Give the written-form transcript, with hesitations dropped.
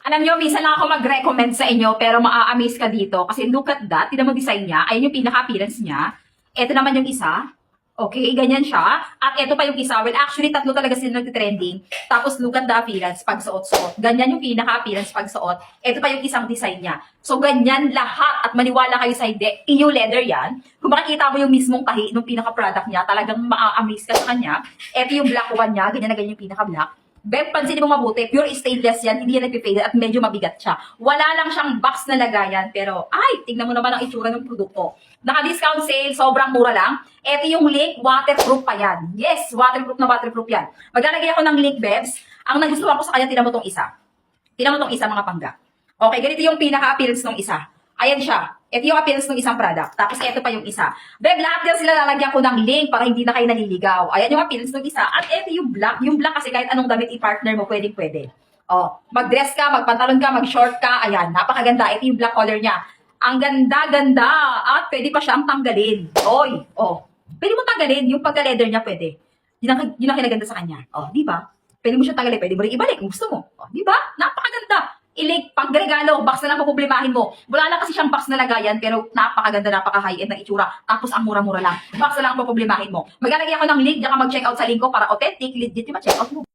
Alam nyo, minsan lang ako mag-recommend sa inyo, pero maa-amaze ka dito. Kasi look at that. Tignan mo design niya. Ayun yung pinaka-appearance niya. Ito naman yung isa. Okay, ganyan siya. At ito pa yung isa. Well, actually, tatlo talaga sila nag-trending. Tapos, look at the appearance pag suot-suot. Ganyan yung pinaka-appearance pag suot. Ito pa yung isang design niya. So, ganyan lahat. At maniwala kayo sa hindi. EU leather yan. Kung makikita mo yung mismong tahi ng pinaka-product niya, talagang maa-amaze ka sa kanya. Ito yung black one niya. Ganyan na ganyan yung pinaka-black. Beb, pansinin mo mabuti, pure stainless yan, hindi yan nagpipade at medyo mabigat siya. Wala lang siyang box na lagayan, pero ay, tingnan mo naman ang itsura ng produkto. Naka-discount sale, sobrang mura lang. Ito yung link, waterproof pa yan. Yes, waterproof na waterproof yan. Maglalagay ako ng link, Bebs. Ang nagustuhan ko sa kanya, tinan mo tong isa. Tinan mo tong isa, mga pangga. Okay, ganito yung pinaka-appearance ng isa. Ayan siya. Ito yung appearance ng isang product. Tapos ito pa yung isa. Beb, lahat yan sila lalagyan ko ng link para hindi na kayo naliligaw. Ayan yung appearance ng isa. At ito yung black. Yung black kasi kahit anong damit i-partner mo, pwede. Oh, mag-dress ka, magpantalon ka, mag-short ka. Ayan, napakaganda. Ito yung black color niya. Ang ganda-ganda. At pwede pa siyang tanggalin. Oy, oh. Pwede mo tanggalin. Yung pagka-leather niya pwede. Yun ang kinaganda sa kanya. Oh, di ba? Pwede mo siya tanggalin. Pwede mo rin ibalik kung gusto mo. Oh, di ba? Napakaganda. Ilig, pagregalo, box na lang mapoproblemahin mo. Wala lang kasi siyang box na lagayan, pero napakaganda, napaka-high-end na itsura. Tapos ang mura-mura lang. Box na lang mapoproblemahin mo. Maglalagay ako ng link, diyan ka mag-check out sa link ko para authentic, legit yung ma-check out mo.